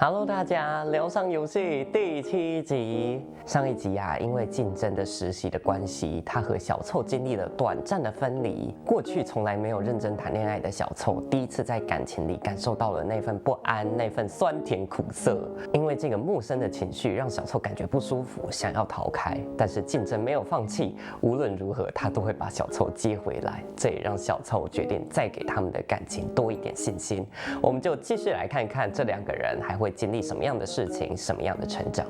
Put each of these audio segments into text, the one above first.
Hello，大家，聊上游戏第7集。上一集啊，因为竞争的实习的关系，他和小凑经历了短暂的分离。过去从来没有认真谈恋爱的小凑，第一次在感情里感受到了那份不安，那份酸甜苦涩。因为这个陌生的情绪，让小凑感觉不舒服，想要逃开。但是竞争没有放弃，无论如何，他都会把小凑接回来。这也让小凑决定再给他们的感情多一点信心。我们就继续来看看这两个人还会经历什么样的事情，什么样的成长。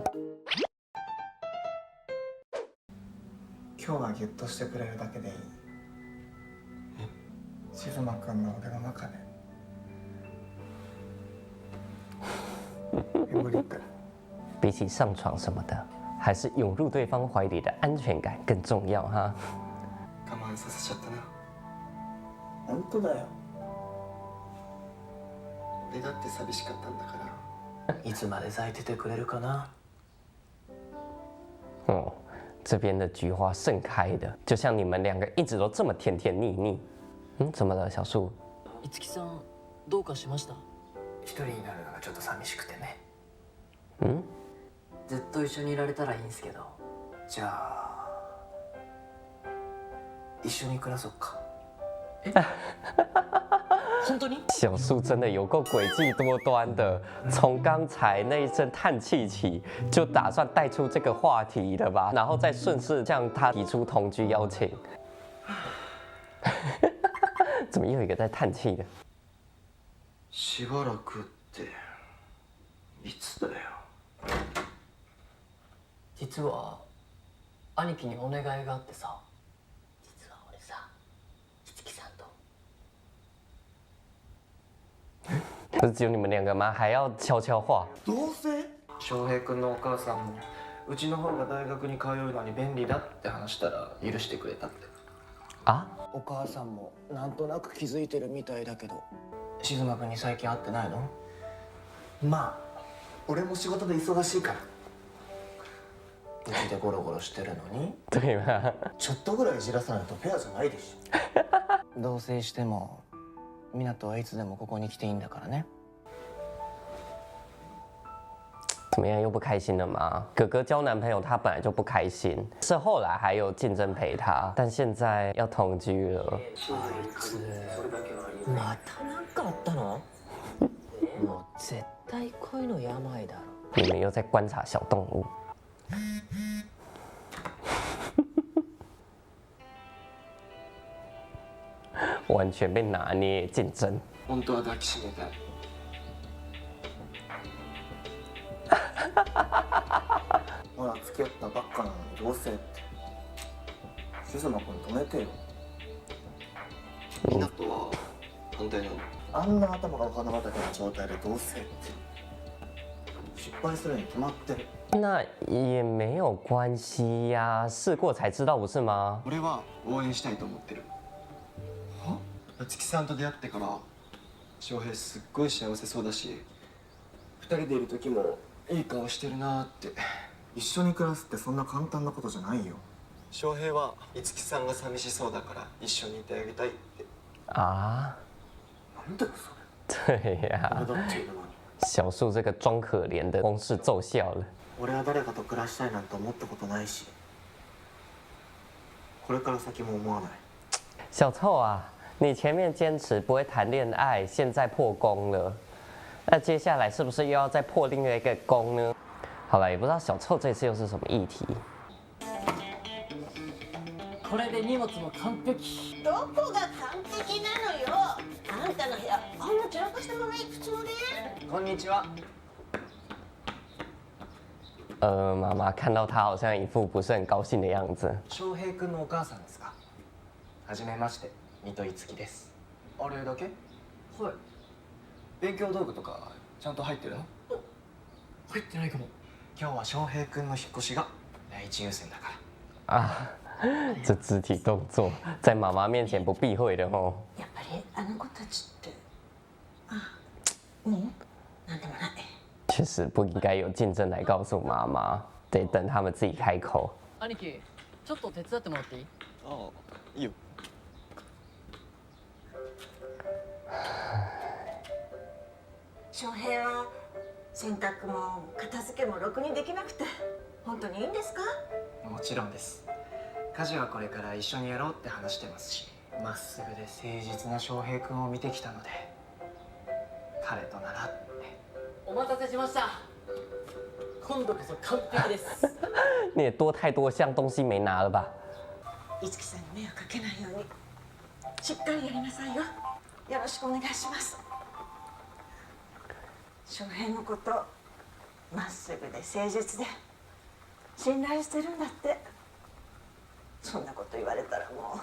今日はギュッとしてくれるだけでいい。静馬くんの腕の中で眠りってる。比起上床什么的，还是涌入对方怀里的安全感更重要哈。我慢させちゃったな。本当だよ。俺だって寂しかったんだから。いつまで咲いててくれるかな。哦，这边的菊花盛开的，就像你们两个一直都这么甜甜蜜蜜。怎么了，小树？いつきさん、どうかしました？一人になるのがちょっと寂しくてね。ずっと一緒にいられたらいいんですけど。じゃあ一緒に暮らそっか。本当に？小树真的有够诡计多端的，从刚才那一声叹气起，就打算带出这个话题了吧，然后再顺势向他提出同居邀请。怎么又有一个在叹气的？しばらくっていつだよ。実は兄貴にお願いがあってさ。実は俺さ、いつきさんと。不是只有你们两个吗？还要悄悄话？同棲？翔平君のお母さんもうちの方が大学に通うのに便利だって話したら許してくれたって。啊？お母さんもなんとなく気づいてるみたいだけど、静馬君に最近会ってないの？まあ俺も仕事で忙しいから。うちでゴロゴロしてるのに对吗？ちょっとぐらいいじらさないとフェアじゃないでしょ。同棲しても湊はいつでもここに来ていいんだからね。怎么样，又不开心了吗？哥哥交男朋友，他本来就不开心，是后来还有竞争陪他，但现在要同居了。あいつ、またなんかあったの？もう絶対恋の病だろ。你们又在观察小动物。完全被拿捏，竞争。本当は抱きしめたい。ほら付き合ったばっかなのにどうせって。静馬君止めてよ。湊は反対なの？あんな頭がお花畑の状態でどうせって失敗するに決まってる。那也没有关系呀，试过才知道，不是吗？俺は応援したいと思ってる。は？夏希さんと出会ってから翔平すっごい幸せそうだし、二人でいる時もいい顔してるなって。一緒に暮らすってそんな簡単なことじゃないよ。翔平は五木さんが寂しそうだから一緒にいてあげたいって。啊，なんだよそれ。对呀、俺だっていうのに。小树这个装可怜的公式奏效了。俺は誰かと暮らしたいなんて思ったことないし、これから先も思わない。小凑啊，你前面坚持不会谈恋爱，现在破功了，那接下来是不是又要再破另外一个功呢？好了，也不知道小凑这次又是什么议题。これで荷物も完璧。どこが完璧なのよ。あんたの部屋こんな散らかしたまま行くつもり？こんにちは。妈妈看到他好像一副不是很高興的样子。翔平君のお母さんですか？はじめまして、水戸樹です。あれだけ？はい。勉強道具とかちゃんと入ってるの？入ってないかも。今日は翔平君の引っ越しが第一優先だから。啊，这肢体动作在妈妈面前不避讳的哦。やっぱりあの子たちって。なんでもない。确实不应该有竞争来告诉妈妈，得等他们自己开口。兄貴、ちょっと手伝ってもらっていい？ああ、いいよ。翔平は洗濯も片付けもろくにできなくて本当にいいんですか？もちろんです。家事はこれから一緒にやろうって話してますし、まっすぐで誠実な翔平君を見てきたので、彼とならって。お待たせしました。今度こそ完璧です。你也多太多项东西没拿了吧？五木さんに迷惑かけないようにしっかりやりなさいよ。よろしくお願いします。翔平のことまっすぐで誠実で信頼してるんだって。そんなこと言われたらも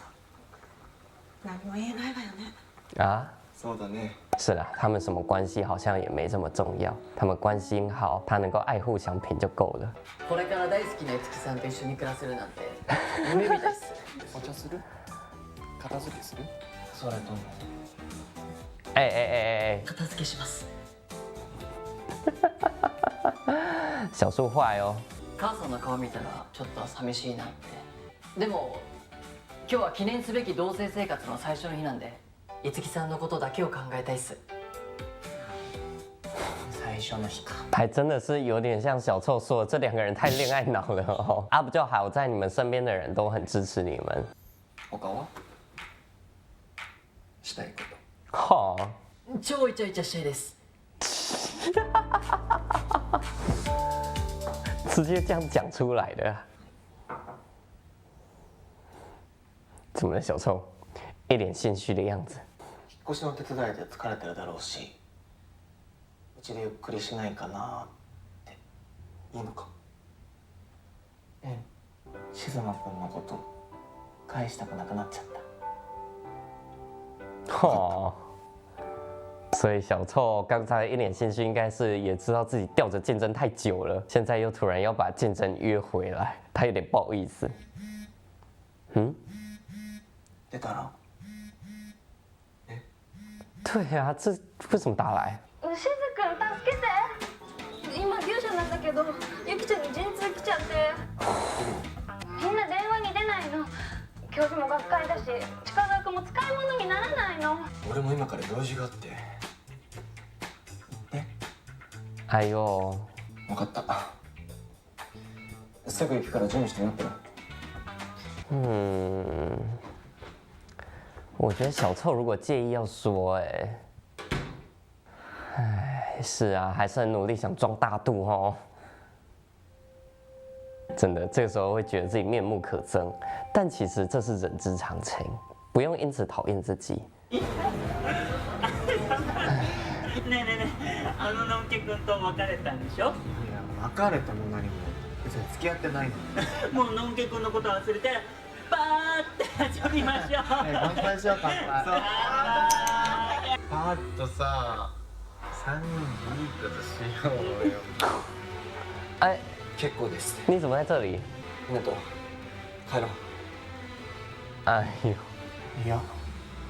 う何も言えないわよね。啊，そうだね。是啦，他们什么关系好像也没这么重要，他们关系好，他能够爱护祥平就够了。これから大好きな五木さんと一緒に暮らせるなんて夢みたいっす。お茶する？片付けする？それとも。哎，片付けします。小树坏哦。母さんの顔見たらちょっと寂しいなって。でも今日は記念すべき同棲生活の最初の日なんで、五木さんのことだけを考えたいっす。最初の日か。还真的是有点像小臭说的，这两个人太恋爱脑了哦。啊，不就好在你们身边的人都很支持你们。他はしたいこと。哈、哦，超イチャイチャしたいです。直接这样讲出来的。怎么了，小臭？一脸心虚的样子。引っ越しの手伝いで疲れてるだろうし、うちでゆっくりしないかなって。いいのか？うん。静馬君のこと返したくなくなっちゃった。哦，所以小臭刚才一脸心虚，应该是也知道自己吊着竞争太久了，现在又突然要把竞争约回来，他有点不好意思。嗯？出たら？对啊，这为什么打来？しずくん助けて。今牛舎なんだけどゆきちゃんに陣痛来ちゃって、みんな電話に出ないの。教授も学会だし近学も使い物にならないの。俺も今から用事があって。哎呦，分かった。すぐ行くから準備して待ってろ。我觉得小臭如果介意要说，哎，是啊，还是很努力想装大度哦。真的，这个时候会觉得自己面目可憎，但其实这是人之常情，不用因此讨厌自己。ねえねえねえ、あののんけくんと別れたんでしょ？いや、別れたも何も別に付き合ってないの。もうのんけくんのこと忘れてバーって遊びましょう。乾杯しよう、乾杯。パーッとさ、3人でいいことしようよ。哎，結構です。你怎么在这里？湊、帰ろう。哎呦，いや、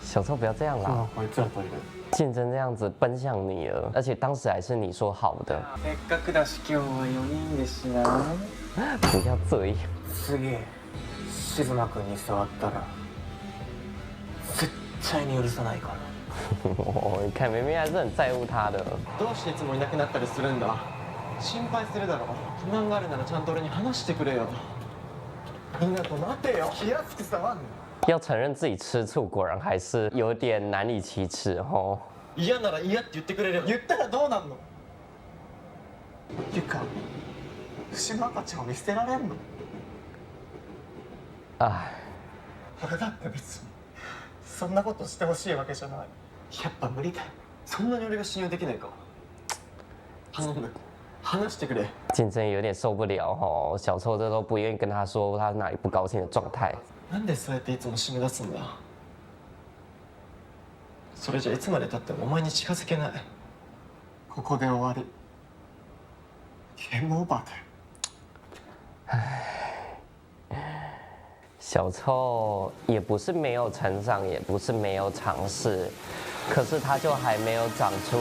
小臭不要这样啦！こいつらといる。竞争这样子奔向你了，而且当时还是你说好的，せっかくだし今日は4人ですしな。不要这样。次、静馬君に触ったら絶対に許さないから。你看，明明还是很在乎他的。どうしていつもいなくなったりするんだ。心配するだろ。不満があるならちゃんと俺に話してくれよ。みんなと待てよ。気安く触んの。要承认自己吃醋，果然还是有点难以启齿哦。嫌なら嫌って言ってくれれば。言ったらどうなんの？ゆか、牛の赤ちゃんを見捨てられんの？哎，俺だって別にそんなことしてほしいわけじゃない。やっぱ無理だよ。そんなに俺が信用できないか？頼む、話してくれ。竞争有点受不了哦，小臭这都不愿意跟他说他哪里不高兴的状态。なんでそうやっていつも締め出すんだ。それじゃいつまでたってもお前に近づけない。ここで終わり。ゲームオーバーだよ。小臭也不是没有成长，也不是没有尝试，可是他就还没有长出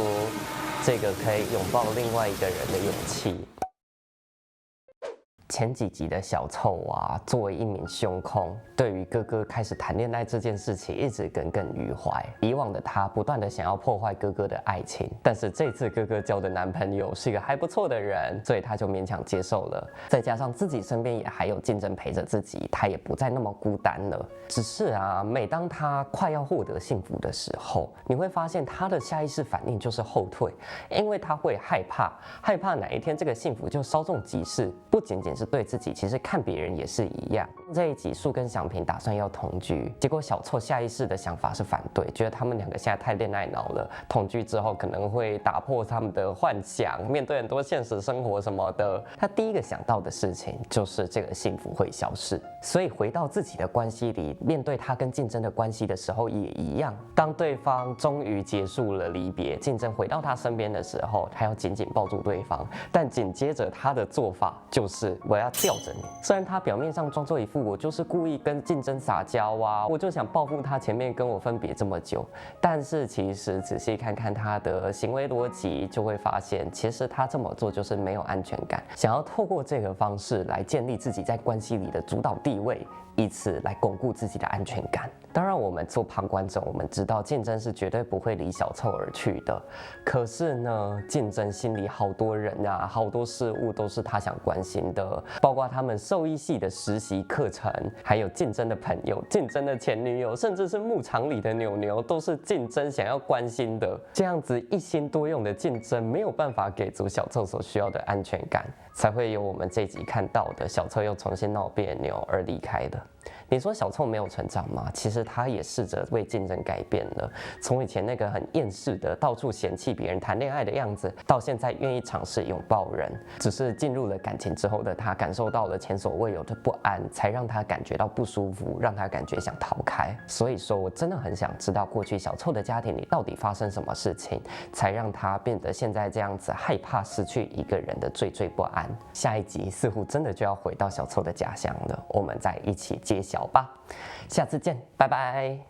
这个可以拥抱另外一个人的勇气。前几集的小凑啊，作为一名兄控，对于哥哥开始谈恋爱这件事情一直耿耿于怀。以往的他不断的想要破坏哥哥的爱情，但是这次哥哥交的男朋友是一个还不错的人，所以他就勉强接受了。再加上自己身边也还有竞争陪着自己，他也不再那么孤单了。只是啊，每当他快要获得幸福的时候，你会发现他的下意识反应就是后退，因为他会害怕哪一天这个幸福就稍纵即逝。不仅仅是对自己，其实看别人也是一样。这一集树跟祥平打算要同居，结果小凑下意识的想法是反对，觉得他们两个现在太恋爱脑了，同居之后可能会打破他们的幻想，面对很多现实生活什么的。他第一个想到的事情就是这个幸福会消失，所以回到自己的关系里，面对他跟竞争的关系的时候也一样。当对方终于结束了离别，竞争回到他身边的时候，他要紧紧抱住对方，但紧接着他的做法就是我要吊着你。虽然他表面上装作一副我就是故意跟竞争撒娇啊，我就想报复他前面跟我分别这么久，但是其实仔细看看他的行为逻辑，就会发现其实他这么做就是没有安全感，想要透过这个方式来建立自己在关系里的主导地位，以此来巩固自己的安全感。当然我们做旁观者，我们知道竞争是绝对不会离小凑而去的，可是呢，竞争心里好多人啊，好多事物都是他想关心的，包括他们兽医系的实习课程，还有竞争的朋友、竞争的前女友，甚至是牧场里的牛牛，都是竞争想要关心的。这样子一心多用的竞争没有办法给足小凑所需要的安全感，才会有我们这集看到的小凑又重新闹别扭而离开的。你说小凑没有成长吗？其实他也试着为竞争改变了，从以前那个很厌世的到处嫌弃别人谈恋爱的样子，到现在愿意尝试拥抱人。只是进入了感情之后的他，感受到了前所未有的不安，才让他感觉到不舒服，让他感觉想逃开。所以说我真的很想知道过去小凑的家庭里到底发生什么事情，才让他变得现在这样子，害怕失去一个人的惴惴不安。下一集似乎真的就要回到小凑的家乡了，我们再一起揭晓吧。下次见，拜拜。